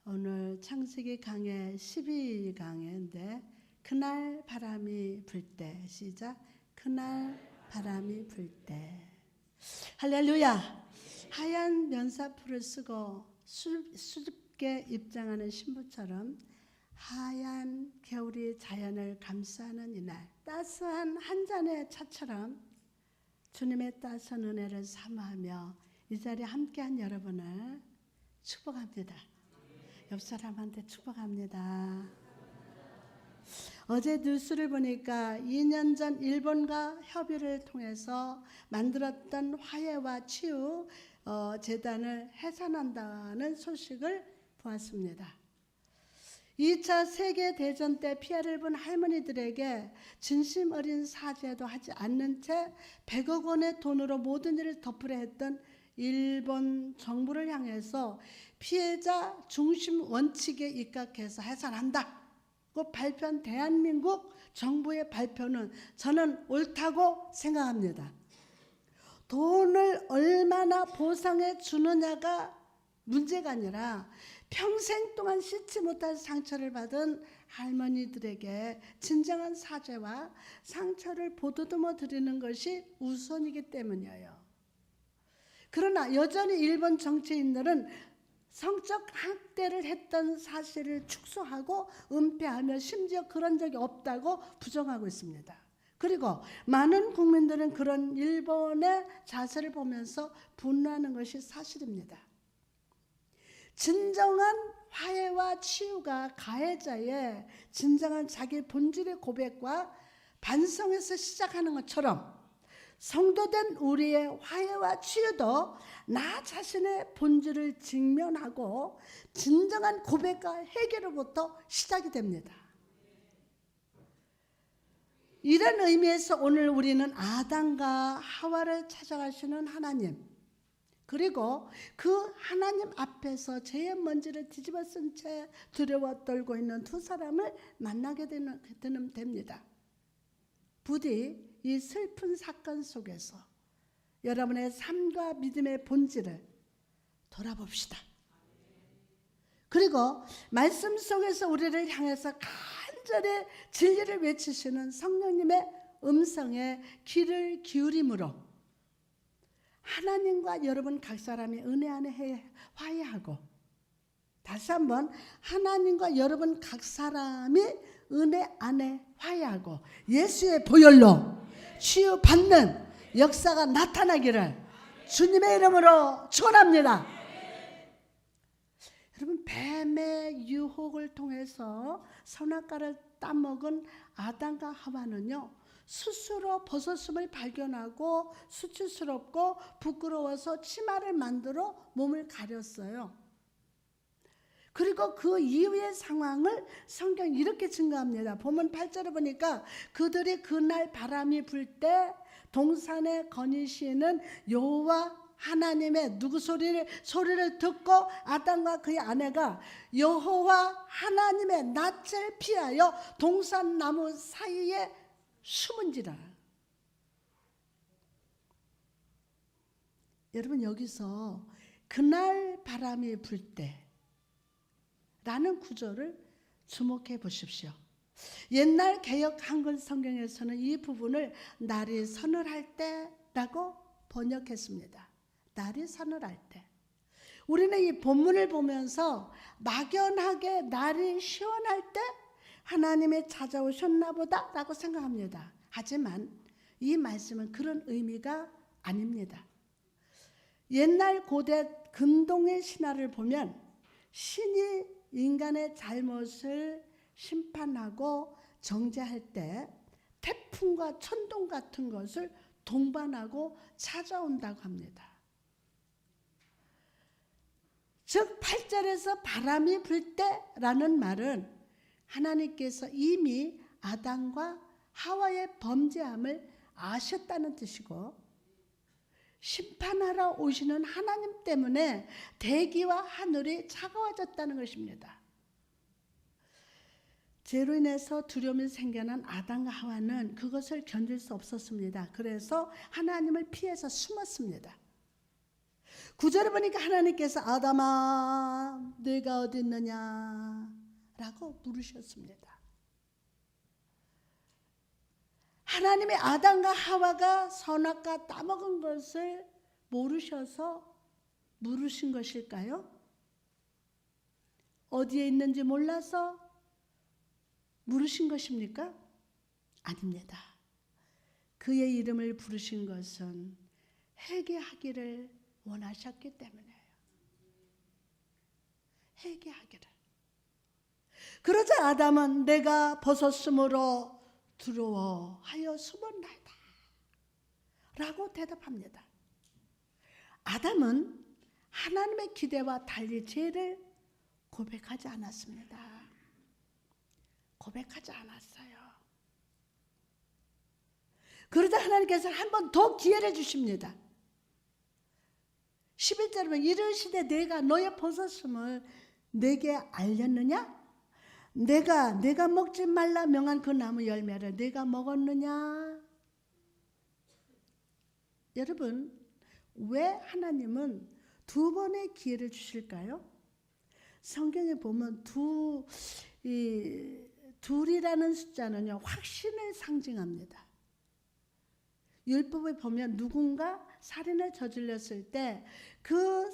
오늘 창세기 강의 12강인데 그날 바람이 불 때, 시작. 그날 바람이 불 때. 할렐루야. 하얀 면사포를 쓰고 수줍게 입장하는 신부처럼 하얀 겨울이 자연을 감싸는 이날, 따스한 한 잔의 차처럼 주님의 따스한 은혜를 사모하며 이 자리에 함께한 여러분을 축복합니다. 옆 사람한테 축복합니다. 어제 뉴스를 보니까 2년 전 일본과 협의를 통해서 만들었던 화해와 치유 재단을 해산한다는 소식을 보았습니다. 2차 세계대전 때 피해를 본 할머니들에게 진심 어린 사죄도 하지 않는 채 100억 원의 돈으로 모든 일을 덮으려 했던 일본 정부를 향해서 피해자 중심 원칙에 입각해서 해산한다고 발표한 대한민국 정부의 발표는 저는 옳다고 생각합니다. 돈을 얼마나 보상해 주느냐가 문제가 아니라 평생 동안 씻지 못할 상처를 받은 할머니들에게 진정한 사죄와 상처를 보듬어 드리는 것이 우선이기 때문이에요. 그러나 여전히 일본 정치인들은 성적 학대를 했던 사실을 축소하고 은폐하며 심지어 그런 적이 없다고 부정하고 있습니다. 그리고 많은 국민들은 그런 일본의 자세를 보면서 분노하는 것이 사실입니다. 진정한 화해와 치유가 가해자의 진정한 자기 본질의 고백과 반성에서 시작하는 것처럼 성도된 우리의 화해와 치유도 나 자신의 본질을 직면하고 진정한 고백과 해결로부터 시작이 됩니다. 이런 의미에서 오늘 우리는 아담과 하와를 찾아가시는 하나님, 그리고 그 하나님 앞에서 죄의 먼지를 뒤집어 쓴 채 두려워 떨고 있는 두 사람을 만나게 됩니다. 부디 이 슬픈 사건 속에서 여러분의 삶과 믿음의 본질을 돌아봅시다. 그리고 말씀 속에서 우리를 향해서 간절히 진리를 외치시는 성령님의 음성에 귀를 기울임으로 하나님과 여러분 각 사람이 은혜 안에 화해하고, 다시 한번 하나님과 여러분 각 사람이 은혜 안에 화해하고 예수의 보혈로 치유받는 역사가 나타나기를 주님의 이름으로 축원합니다. 여러분, 뱀의 유혹을 통해서 선악과를 따먹은 아담과 하와는요, 스스로 벗었음을 발견하고 수치스럽고 부끄러워서 치마를 만들어 몸을 가렸어요. 그리고 그 이후의 상황을 성경이 이렇게 증거합니다. 본문 8절에 보니까 그들이 그날 바람이 불 때 동산에 거니시는 여호와 하나님의 누구 소리를 듣고 아담과 그의 아내가 여호와 하나님의 낯을 피하여 동산 나무 사이에 숨은지라. 여러분, 여기서 그날 바람이 불 때 라는 구절을 주목해 보십시오. 옛날 개역 한글 성경에서는 이 부분을 날이 서늘할 때라고 번역했습니다. 날이 서늘할 때. 우리는 이 본문을 보면서 막연하게 날이 시원할 때 하나님이 찾아오셨나 보다 라고 생각합니다. 하지만 이 말씀은 그런 의미가 아닙니다. 옛날 고대 근동의 신화를 보면 신이 인간의 잘못을 심판하고 정죄할 때 태풍과 천둥 같은 것을 동반하고 찾아온다고 합니다. 즉 8절에서 바람이 불 때라는 말은 하나님께서 이미 아담과 하와의 범죄함을 아셨다는 뜻이고, 심판하러 오시는 하나님 때문에 대기와 하늘이 차가워졌다는 것입니다. 죄로 인해서 두려움이 생겨난 아담과 하와는 그것을 견딜 수 없었습니다. 그래서 하나님을 피해서 숨었습니다. 9절에 보니까 하나님께서 아담아 네가 어디 있느냐 라고 물으셨습니다. 하나님이 아담과 하와가 선악과 따먹은 것을 모르셔서 물으신 것일까요? 어디에 있는지 몰라서 물으신 것입니까? 아닙니다. 그의 이름을 부르신 것은 회개하기를 원하셨기 때문이에요. 회개하기를. 그러자 아담은 내가 벗었으므로 두려워하여 숨었나이다 라고 대답합니다. 아담은 하나님의 기대와 달리 죄를 고백하지 않았습니다. 고백하지 않았어요. 그러자 하나님께서 한 번 더 기회를 주십니다. 11절에 보면 이르시되 내가 너의 벗었음을 내게 알렸느냐? 내가 먹지 말라 명한 그 나무 열매를 내가 먹었느냐? 여러분, 왜 하나님은 두 번의 기회를 주실까요? 성경에 보면 둘이라는 숫자는요, 확신을 상징합니다. 율법에 보면 누군가 살인을 저질렀을 때 그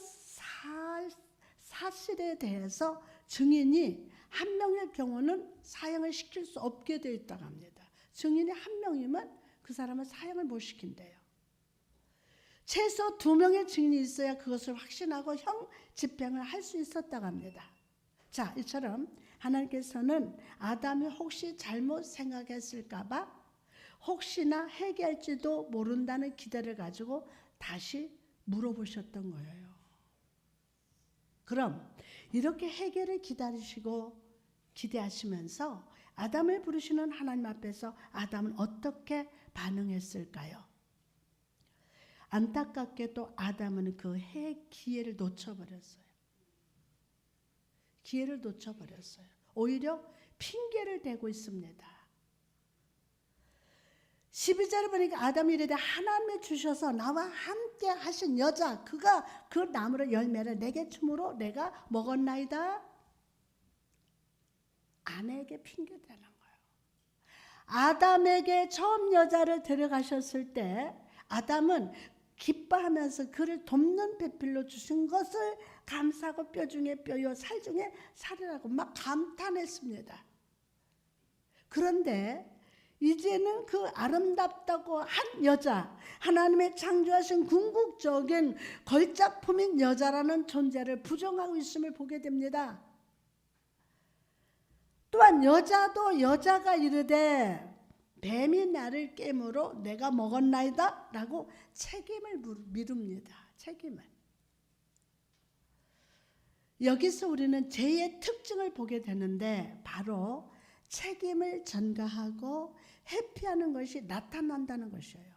사실에 대해서 증인이 한 명의 경우는 사형을 시킬 수 없게 되어 있다고 합니다. 증인이 한 명이면 그 사람은 사형을 못 시킨대요. 최소 2명의 증인이 있어야 그것을 확신하고 형 집행을 할 수 있었다고 합니다. 자, 이처럼 하나님께서는 아담이 혹시 잘못 생각했을까 봐 혹시나 회개할지도 모른다는 기대를 가지고 다시 물어보셨던 거예요. 그럼 이렇게 회개를 기대하시면서 아담을 부르시는 하나님 앞에서 아담은 어떻게 반응했을까요? 안타깝게도 아담은 그 기회를 놓쳐버렸어요. 기회를 놓쳐버렸어요. 오히려 핑계를 대고 있습니다. 12절에 보니까 아담이 이르되 하나님이 주셔서 나와 함께 하신 여자 그가 그 나무의 열매를 내게 주므로 내가 먹었나이다. 아내에게 핑계대는 거예요. 아담에게 처음 여자를 데려가셨을 때 아담은 기뻐하면서 그를 돕는 배필로 주신 것을 감사하고 뼈 중에 뼈요 살 중에 살이라고 막 감탄했습니다. 그런데 이제는 그 아름답다고 한 여자, 하나님의 창조하신 궁극적인 걸작품인 여자라는 존재를 부정하고 있음을 보게 됩니다. 또한 여자도 여자가 이르되 뱀이 나를 깨므로 내가 먹었나이다 라고 책임을 미룹니다. 책임을. 여기서 우리는 죄의 특징을 보게 되는데 바로 책임을 전가하고 회피하는 것이 나타난다는 것이에요.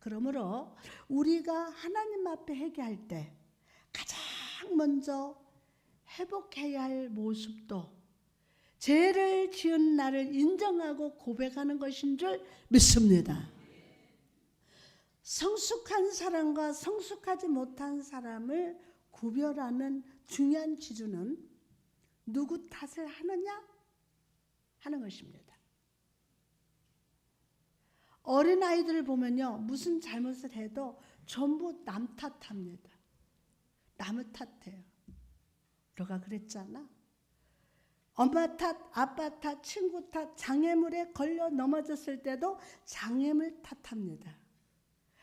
그러므로 우리가 하나님 앞에 회개할 때 가장 먼저 회복해야 할 모습도 죄를 지은 나를 인정하고 고백하는 것인 줄 믿습니다. 성숙한 사람과 성숙하지 못한 사람을 구별하는 중요한 기준은 누구 탓을 하느냐 하는 것입니다. 어린아이들을 보면요, 무슨 잘못을 해도 전부 남 탓합니다. 남을 탓해요. 너가 그랬잖아. 엄마 탓, 아빠 탓, 친구 탓, 장애물에 걸려 넘어졌을 때도 장애물 탓합니다.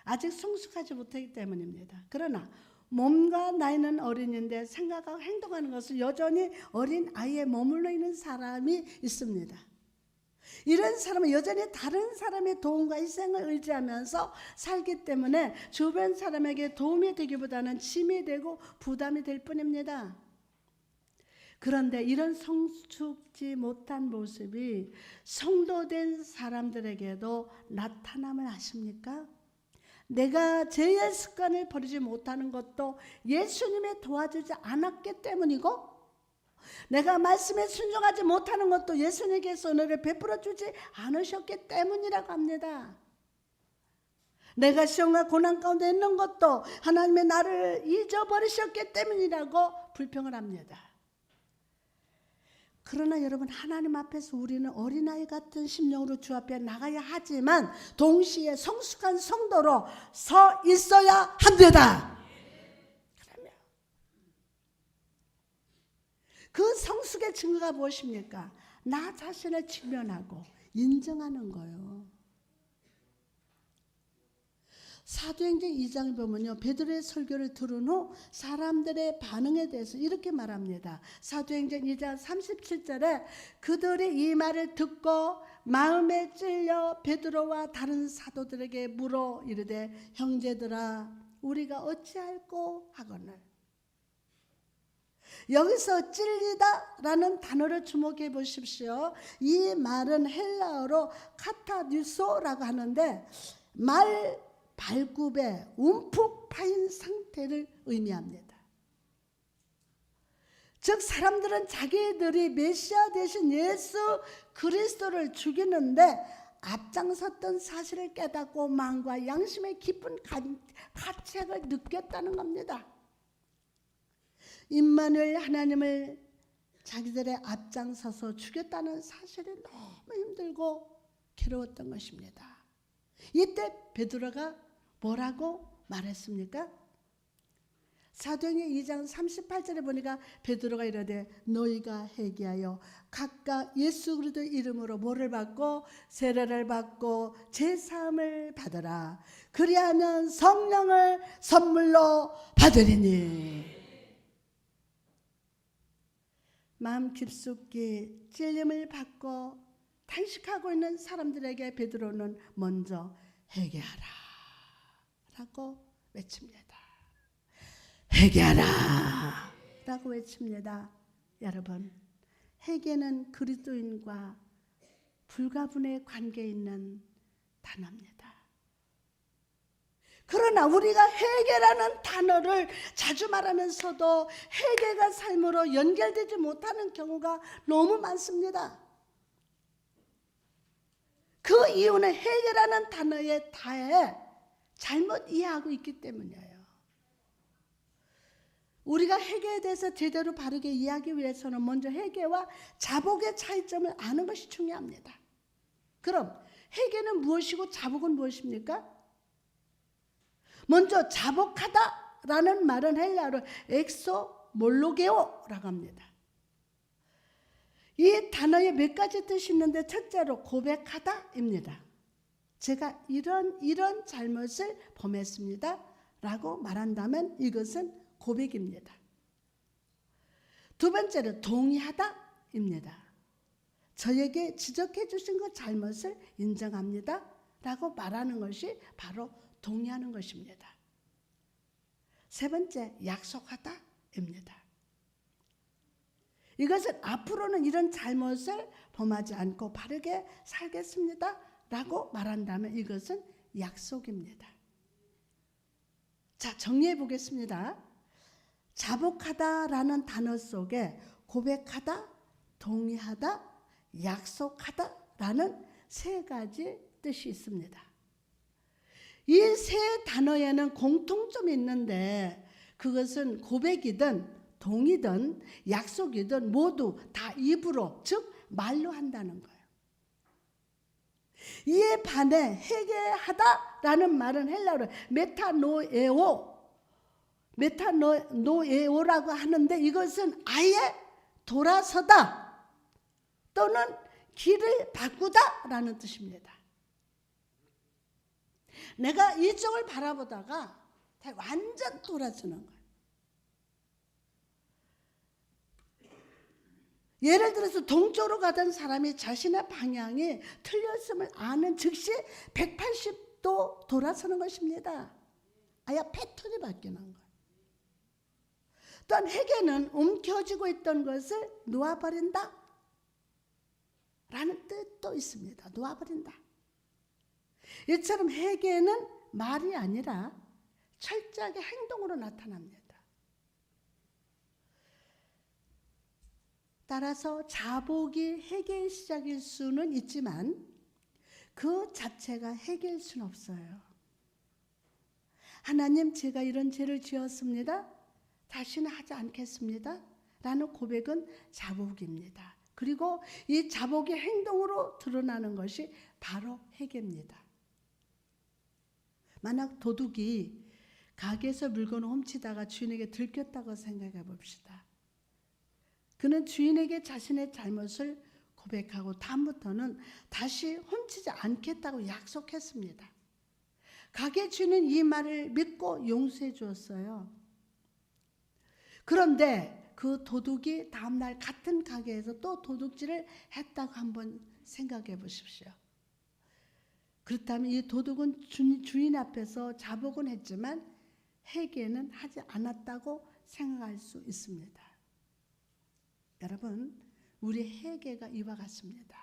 아직 성숙하지 못하기 때문입니다. 그러나 몸과 나이는 어린인데 생각하고 행동하는 것은 여전히 어린 아이에 머물러 있는 사람이 있습니다. 이런 사람은 여전히 다른 사람의 도움과 희생을 의지하면서 살기 때문에 주변 사람에게 도움이 되기보다는 짐이 되고 부담이 될 뿐입니다. 그런데 이런 성숙지 못한 모습이 성도된 사람들에게도 나타남을 아십니까? 내가 죄의 습관을 버리지 못하는 것도 예수님이 도와주지 않았기 때문이고, 내가 말씀에 순종하지 못하는 것도 예수님께서 은혜를 베풀어 주지 않으셨기 때문이라고 합니다. 내가 시험과 고난 가운데 있는 것도 하나님의 나를 잊어버리셨기 때문이라고 불평을 합니다. 그러나 여러분, 하나님 앞에서 우리는 어린아이 같은 심령으로 주 앞에 나가야 하지만 동시에 성숙한 성도로 서 있어야 합니다. 그러면 그 성숙의 증거가 무엇입니까? 나 자신을 직면하고 인정하는 거예요. 사도행전 2장을 보면요, 베드로의 설교를 들은 후 사람들의 반응에 대해서 이렇게 말합니다. 사도행전 2장 37절에 그들이 이 말을 듣고 마음에 찔려 베드로와 다른 사도들에게 물어 이르되 형제들아 우리가 어찌할꼬 하거늘. 여기서 찔리다 라는 단어를 주목해 보십시오. 이 말은 헬라어로 카타뉴소라고 하는데 말 발굽에 움푹 파인 상태를 의미합니다. 즉 사람들은 자기들이 메시아 되신 예수 그리스도를 죽이는데 앞장섰던 사실을 깨닫고 마음과 양심의 깊은 가책을 느꼈다는 겁니다. 임마누엘 하나님을 자기들의 앞장서서 죽였다는 사실이 너무 힘들고 괴로웠던 것입니다. 이때 베드로가 뭐라고 말했습니까? 사도행전 2장 38절에 보니까 베드로가 이르되 너희가 회개하여 각각 예수 그리스도 이름으로 뭐를 받고 세례를 받고 제사함을 받으라. 그리하면 성령을 선물로 받으리니. 마음 깊숙이 찔림을 받고 탄식하고 있는 사람들에게 베드로는 먼저 회개하라 라고 외칩니다. 회개하라 라고 외칩니다. 여러분, 회개는 그리스도인과 불가분의 관계에 있는 단어입니다. 그러나 우리가 회개라는 단어를 자주 말하면서도 회개가 삶으로 연결되지 못하는 경우가 너무 많습니다. 그 이유는 회개라는 단어의 다에 잘못 이해하고 있기 때문이에요. 우리가 회개에 대해서 제대로 바르게 이해하기 위해서는 먼저 회개와 자복의 차이점을 아는 것이 중요합니다. 그럼 회개는 무엇이고 자복은 무엇입니까? 먼저 자복하다라는 말은 헬라어로 엑소몰로게오라고 합니다. 이 단어에 몇 가지 뜻이 있는데 첫째로 고백하다입니다. 제가 이런 잘못을 범했습니다 라고 말한다면 이것은 고백입니다. 두 번째로 동의하다입니다. 저에게 지적해 주신 그 잘못을 인정합니다 라고 말하는 것이 바로 동의하는 것입니다. 세 번째, 약속하다입니다. 이것은 앞으로는 이런 잘못을 범하지 않고 바르게 살겠습니다 라고 말한다면 이것은 약속입니다. 자, 정리해 보겠습니다. 자복하다라는 단어 속에 고백하다, 동의하다, 약속하다라는 세 가지 뜻이 있습니다. 이 세 단어에는 공통점이 있는데 그것은 고백이든 동의든 약속이든 모두 다 입으로, 즉 말로 한다는 거예요. 이에 반해 회개하다라는 말은 헬라어로 메타노에오라고 하는데 이것은 아예 돌아서다 또는 길을 바꾸다라는 뜻입니다. 내가 이쪽을 바라보다가 완전 돌아서는 거예요. 예를 들어서 동쪽으로 가던 사람이 자신의 방향이 틀렸음을 아는 즉시 180도 돌아서는 것입니다. 아예 패턴이 바뀌는 거예요. 또한 회개는 움켜쥐고 있던 것을 놓아버린다 라는 뜻도 있습니다. 놓아버린다. 이처럼 회개는 말이 아니라 철저하게 행동으로 나타납니다. 따라서 자복이 회개의 시작일 수는 있지만 그 자체가 회개일 수는 없어요. 하나님, 제가 이런 죄를 지었습니다. 다시는 하지 않겠습니다. 라는 고백은 자복입니다. 그리고 이 자복의 행동으로 드러나는 것이 바로 회개입니다. 만약 도둑이 가게에서 물건을 훔치다가 주인에게 들켰다고 생각해 봅시다. 그는 주인에게 자신의 잘못을 고백하고 다음부터는 다시 훔치지 않겠다고 약속했습니다. 가게 주인은 이 말을 믿고 용서해 주었어요. 그런데 그 도둑이 다음날 같은 가게에서 또 도둑질을 했다고 한번 생각해 보십시오. 그렇다면 이 도둑은 주인 앞에서 자복은 했지만 회개는 하지 않았다고 생각할 수 있습니다. 여러분, 우리 회개가 이와 같습니다.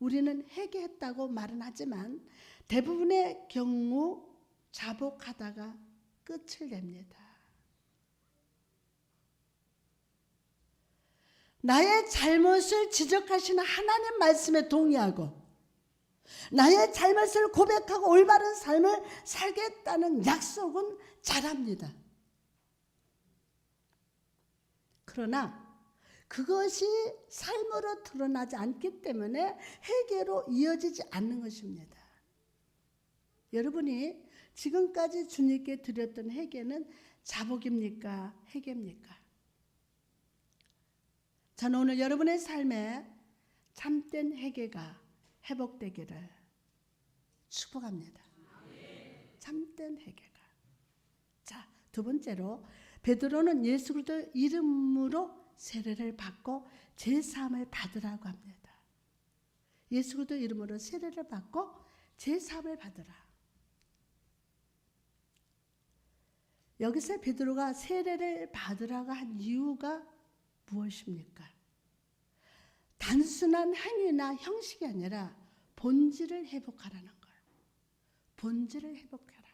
우리는 회개했다고 말은 하지만 대부분의 경우 자복하다가 끝을 냅니다. 나의 잘못을 지적하시는 하나님 말씀에 동의하고 나의 잘못을 고백하고 올바른 삶을 살겠다는 약속은 잘합니다. 그러나 그것이 삶으로 드러나지 않기 때문에 회개로 이어지지 않는 것입니다. 여러분이 지금까지 주님께 드렸던 회개는 자복입니까? 회개입니까? 저는 오늘 여러분의 삶에 참된 회개가 회복되기를 축복합니다. 참된 회개가. 자, 두 번째로 베드로는 예수 그리스도 이름으로 세례를 받고 제사함을 받으라고 합니다. 예수 그리스도 이름으로 세례를 받고 제사함을 받으라. 여기서 베드로가 세례를 받으라고 한 이유가 무엇입니까? 단순한 행위나 형식이 아니라 본질을 회복하라는 거예요. 본질을 회복해라.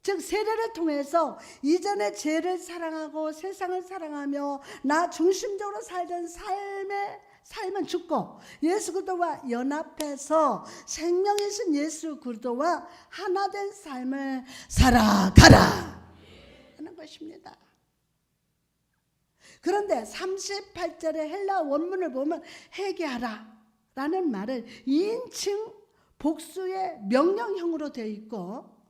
즉 세례를 통해서 이전의 죄를 사랑하고 세상을 사랑하며 나 중심적으로 살던 삶은 죽고 예수 그리스도와 연합해서 생명이신 예수 그리스도와 하나 된 삶을 살아가라 하는 것입니다. 그런데 38절의 헬라 원문을 보면 회개하라 라는 말은 2인칭 복수의 명령형으로 되어 있고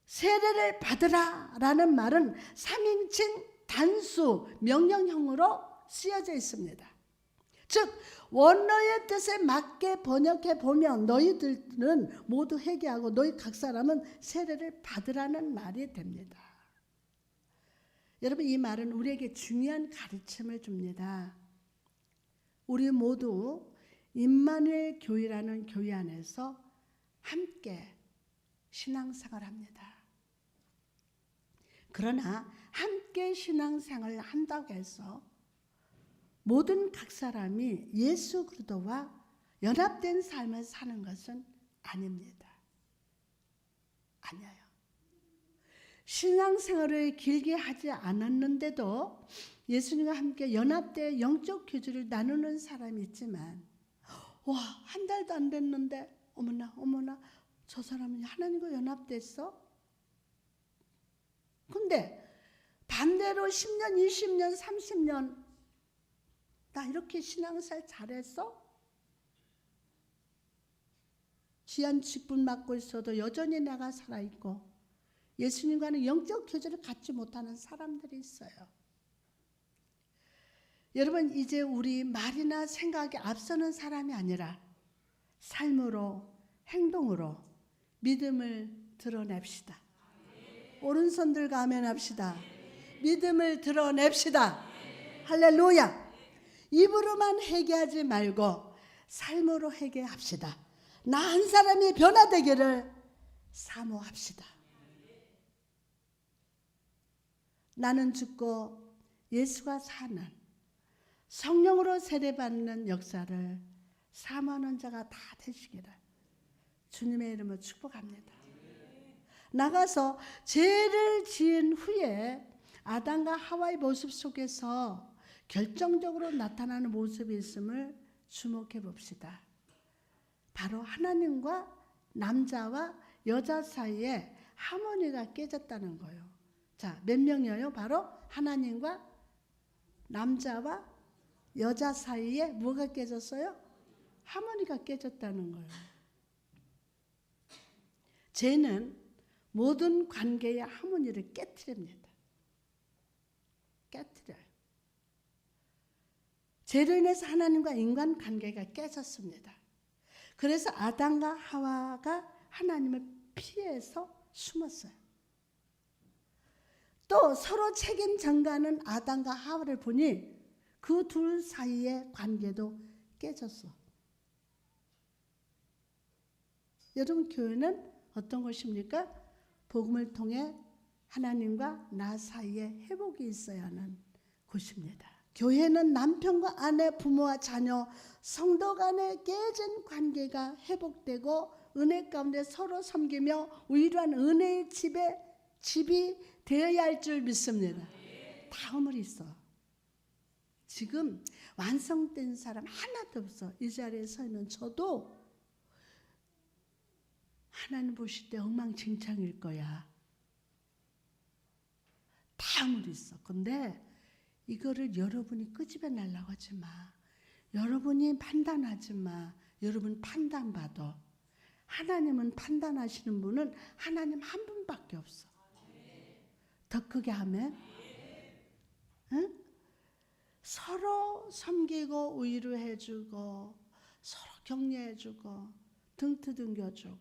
세례를 받으라 라는 말은 3인칭 단수 명령형으로 쓰여져 있습니다. 즉 원어의 뜻에 맞게 번역해 보면 너희들은 모두 회개하고 너희 각 사람은 세례를 받으라는 말이 됩니다. 여러분, 이 말은 우리에게 중요한 가르침을 줍니다. 우리 모두 임마누엘 교회라는 교회 안에서 함께 신앙생활을 합니다. 그러나 함께 신앙생활을 한다고 해서 모든 각 사람이 예수 그리스도와 연합된 삶을 사는 것은 아닙니다. 아니에요. 신앙생활을 길게 하지 않았는데도 예수님과 함께 연합되어 영적 교제를 나누는 사람이 있지만 한 달도 안 됐는데 어머나 저 사람은 하나님과 연합됐어? 근데 반대로 10년, 20년, 30년 나 이렇게 신앙생활 잘했어? 귀한 직분 맡고 있어도 여전히 내가 살아있고 예수님과는 영적 교제를 갖지 못하는 사람들이 있어요. 여러분, 이제 우리 말이나 생각에 앞서는 사람이 아니라 삶으로, 행동으로 믿음을 드러냅시다. 오른손 들고 아멘합시다. 믿음을 드러냅시다. 할렐루야. 입으로만 회개하지 말고 삶으로 회개합시다. 나 한 사람이 변화되기를 사모합시다. 나는 죽고 예수가 사는 성령으로 세례받는 역사를 사모하는 자가 다 되시기를 주님의 이름으로 축복합니다. 나가서 죄를 지은 후에 아담과 하와의 모습 속에서 결정적으로 나타나는 모습이 있음을 주목해 봅시다. 바로 하나님과 남자와 여자 사이에 하모니가 깨졌다는 거예요. 자, 몇 명이에요? 바로 하나님과 남자와 여자 사이에 뭐가 깨졌어요? 하모니가 깨졌다는 거예요. 죄는 모든 관계의 하모니를 깨트립니다. 깨트려요. 죄로 인해서 하나님과 인간 관계가 깨졌습니다. 그래서 아담과 하와가 하나님을 피해서 숨었어요. 또 서로 책임 전가하는 아담과 하와를 보니 그 둘 사이의 관계도 깨졌어. 여러분, 교회는 어떤 것입니까? 복음을 통해 하나님과 나 사이에 회복이 있어야 하는 곳입니다. 교회는 남편과 아내, 부모와 자녀, 성도 간의 깨진 관계가 회복되고 은혜 가운데 서로 섬기며 의로한 은혜의 집이 되어야 할 줄 믿습니다. 다음을 있어. 지금 완성된 사람 하나도 없어. 이 자리에 서 있는 저도 하나님 보실 때 엉망진창일 거야. 다음을 있어. 근데 이거를 여러분이 끄집어 내려고 하지 마. 여러분이 판단하지 마. 여러분 판단받아. 하나님은 판단하시는 분은 하나님 한 분밖에 없어. 더 크게 하면 응? 서로 섬기고 위로해주고 서로 격려해주고 등 두들겨주고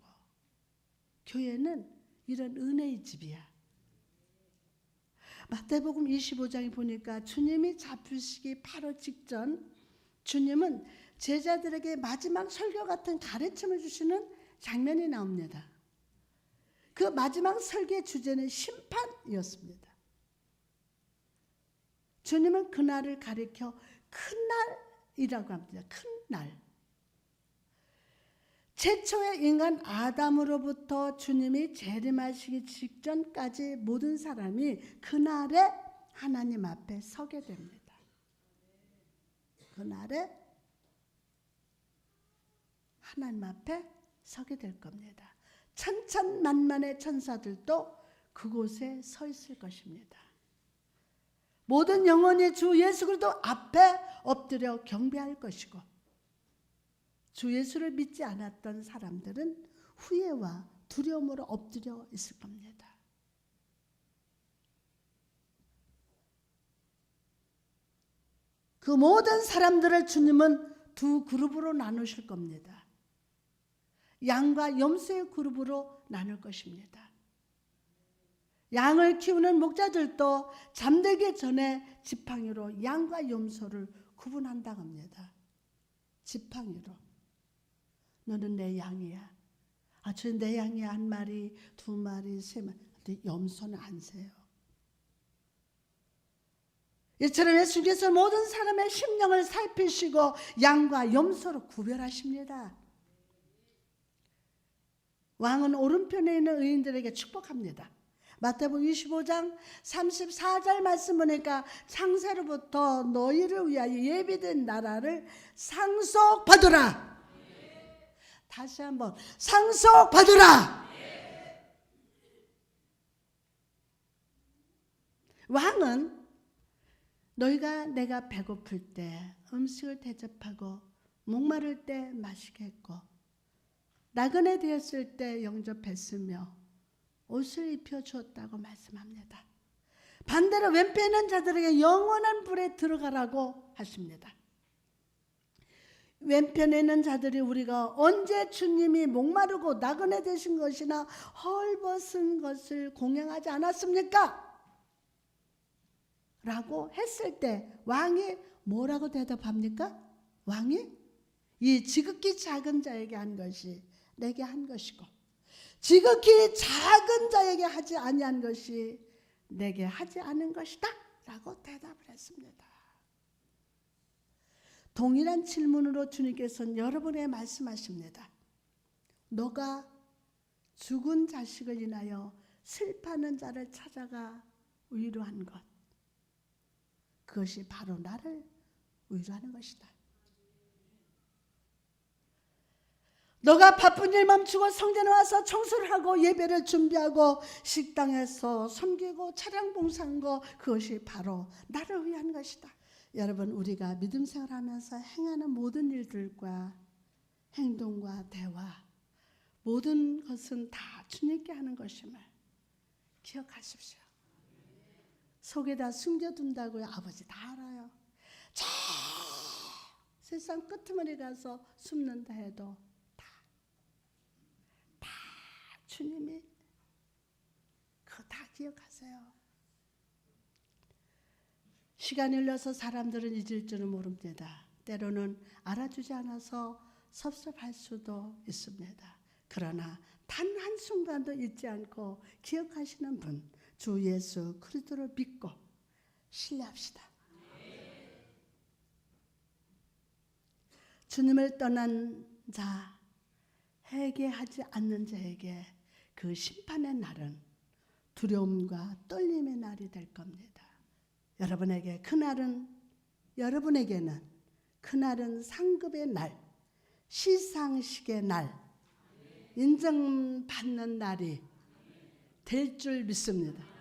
교회는 이런 은혜의 집이야. 마태복음 25장에 보니까 주님이 잡히시기 바로 직전 주님은 제자들에게 마지막 설교 같은 가르침을 주시는 장면이 나옵니다. 그 마지막 설교의 주제는 심판이었습니다. 주님은 그날을 가리켜 큰 날이라고 합니다. 큰 날. 최초의 인간 아담으로부터 주님이 재림하시기 직전까지 모든 사람이 그날에 하나님 앞에 서게 됩니다. 그날에 하나님 앞에 서게 될 겁니다. 천천만만의 천사들도 그곳에 서 있을 것입니다. 모든 영혼이 주 예수 그리스도 앞에 엎드려 경배할 것이고 주 예수를 믿지 않았던 사람들은 후회와 두려움으로 엎드려 있을 겁니다. 그 모든 사람들을 주님은 두 그룹으로 나누실 겁니다. 양과 염소의 그룹으로 나눌 것입니다. 양을 키우는 목자들도 잠들기 전에 지팡이로 양과 염소를 구분한다고 합니다. 지팡이로. 너는 내 양이야. 저 내 양이 한 마리, 두 마리, 세 마리. 근데 염소는 안 세요. 이처럼 예수께서 모든 사람의 심령을 살피시고 양과 염소로 구별하십니다. 왕은 오른편에 있는 의인들에게 축복합니다. 마태복음 25장 34절 말씀 보니까 창세로부터 너희를 위하여 예비된 나라를 상속받으라. 다시 한번 상속받으라. 왕은 너희가 내가 배고플 때 음식을 대접하고 목마를 때 마시게 했고 나그네 되었을 때 영접했으며 옷을 입혀주었다고 말씀합니다. 반대로 왼편에 있는 자들에게 영원한 불에 들어가라고 하십니다. 왼편에 있는 자들이 우리가 언제 주님이 목마르고 나그네 되신 것이나 헐벗은 것을 공양하지 않았습니까? 라고 했을 때 왕이 뭐라고 대답합니까? 왕이 이 지극히 작은 자에게 한 것이 내게 한 것이고 지극히 작은 자에게 하지 아니한 것이 내게 하지 않은 것이다 라고 대답을 했습니다. 동일한 질문으로 주님께서는 여러분에게 말씀하십니다. 너가 죽은 자식을 인하여 슬퍼하는 자를 찾아가 위로한 것, 그것이 바로 나를 위로하는 것이다. 너가 바쁜 일 멈추고 성전에 와서 청소를 하고 예배를 준비하고 식당에서 섬기고 차량 봉사한 거, 그것이 바로 나를 위한 것이다. 여러분, 우리가 믿음 생활하면서 행하는 모든 일들과 행동과 대화, 모든 것은 다 주님께 하는 것임을 기억하십시오. 속에다 숨겨둔다고요? 아버지 다 알아요. 저 세상 끄트머리 가서 숨는다 해도 다 주님이 그거 다 기억하세요. 시간이 흘러서 사람들은 잊을 줄은 모릅니다. 때로는 알아주지 않아서 섭섭할 수도 있습니다. 그러나 단 한순간도 잊지 않고 기억하시는 분, 주 예수 그리스도를 믿고 신뢰합시다. 주님을 떠난 자, 회개하지 않는 자에게 그 심판의 날은 두려움과 떨림의 날이 될 겁니다. 여러분에게 그날은, 여러분에게는 그날은 상급의 날, 시상식의 날, 인정받는 날이 될 줄 믿습니다.